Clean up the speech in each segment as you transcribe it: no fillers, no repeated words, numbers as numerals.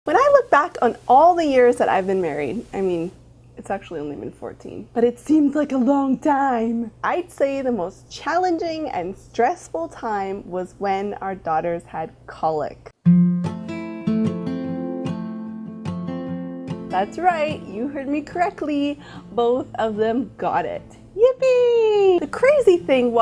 When I look back on all the years that I've been married, I mean, it's actually only been 14, but it seems like a long time. I'd say the most challenging and stressful time was when our daughters had colic. That's right, you heard me correctly. Both of them got it. Yippee! The crazy thing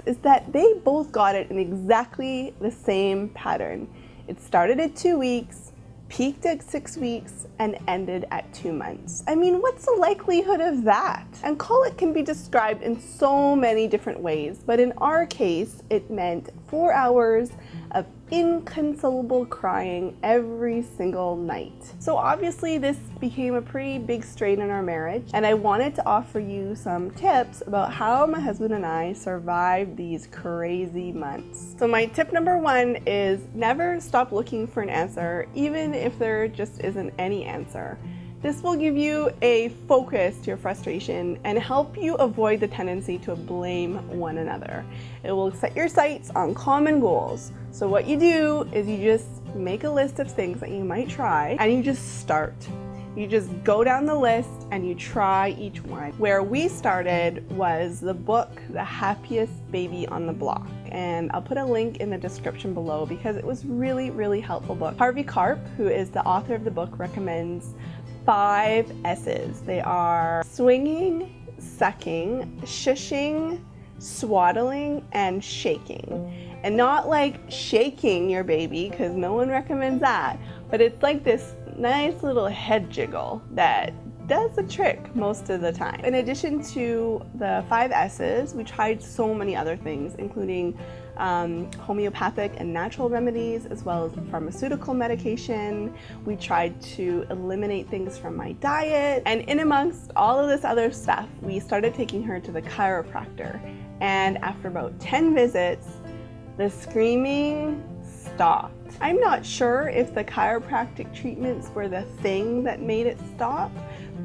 is that they both got it in exactly the same pattern. It started at 2 weeks, peaked at 6 weeks, and ended at 2 months. I mean, what's the likelihood of that? And colic can be described in so many different ways, but in our case, it meant 4 hours of inconsolable crying every single night. So obviously this became a pretty big strain in our marriage, and I wanted to offer you some tips about how my husband and I survived these crazy months. So my tip number 1 is never stop looking for an answer, even if there just isn't any answer. This will give you a focus to your frustration and help you avoid the tendency to blame one another. It will set your sights on common goals. So what you do is you just make a list of things that you might try and you just start. You just go down the list and you try each one. Where we started was the book, The Happiest Baby on the Block. And I'll put a link in the description below because it was really helpful book. Harvey Karp, who is the author of the book, recommends 5 S's. They are swinging, sucking, shushing, swaddling, and shaking. And not like shaking your baby, because no one recommends that, but it's like this nice little head jiggle that does the trick most of the time. In addition to the 5 S's, we tried so many other things, including homeopathic and natural remedies, as well as pharmaceutical medication. We tried to eliminate things from my diet, and in amongst all of this other stuff, we started taking her to the chiropractor. And after about 10 visits, the screaming stopped. I'm not sure if the chiropractic treatments were the thing that made it stop,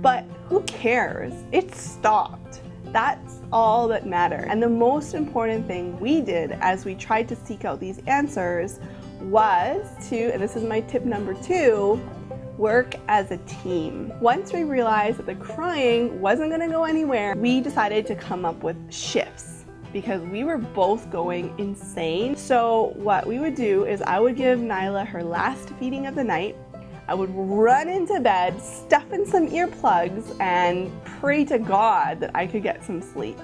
but who cares? It stopped. That's all that mattered. And the most important thing we did as we tried to seek out these answers was to, and this is my tip number 2, work as a team. Once we realized that the crying wasn't gonna go anywhere, we decided to come up with shifts because we were both going insane. So what we would do is I would give Nyla her last feeding of the night. I would run into bed, stuff in some earplugs, and pray to God that I could get some sleep.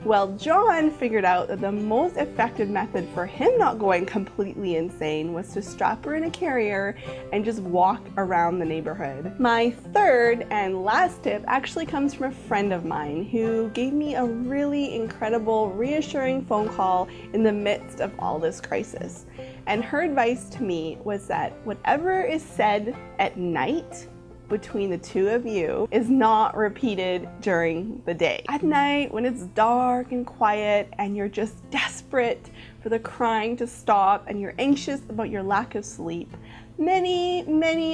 Well, John figured out that the most effective method for him not going completely insane was to strap her in a carrier and just walk around the neighborhood. My third and last tip actually comes from a friend of mine who gave me a really incredible, reassuring phone call in the midst of all this crisis. And her advice to me was that whatever is said at night between the two of you is not repeated during the day. At night, when it's dark and quiet and you're just desperate for the crying to stop and you're anxious about your lack of sleep, many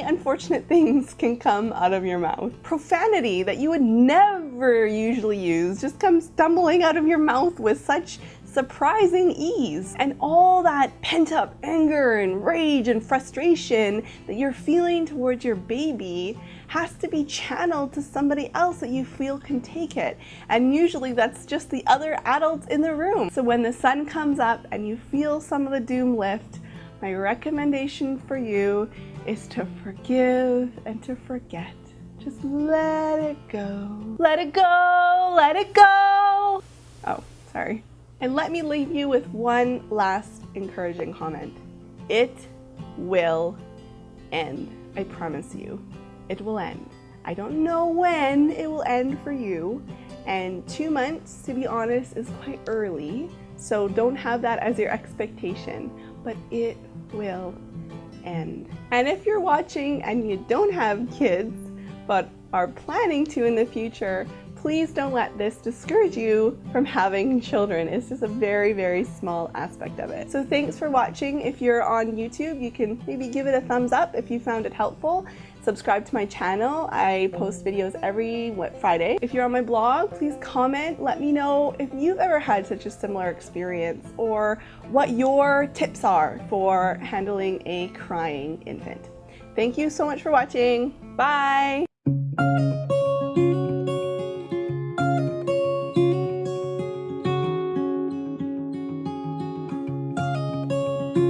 unfortunate things can come out of your mouth. Profanity that you would never usually use just comes stumbling out of your mouth with such surprising ease. And all that pent-up anger and rage and frustration that you're feeling towards your baby has to be channeled to somebody else that you feel can take it. And usually that's just the other adults in the room. So when the sun comes up and you feel some of the doom lift, my recommendation for you is to forgive and to forget. Just let it go. Let it go, let it go. Oh, sorry. And let me leave you with one last encouraging comment. It will end. I promise you, it will end. I don't know when it will end for you, and 2 months, to be honest, is quite early, so don't have that as your expectation, but it will end. And if you're watching and you don't have kids, but are planning to in the future, please don't let this discourage you from having children. It's just a very small aspect of it. So thanks for watching. If you're on YouTube, you can maybe give it a thumbs up if you found it helpful. Subscribe to my channel. I post videos every Friday. If you're on my blog, please comment. Let me know if you've ever had such a similar experience or what your tips are for handling a crying infant. Thank you so much for watching. Bye!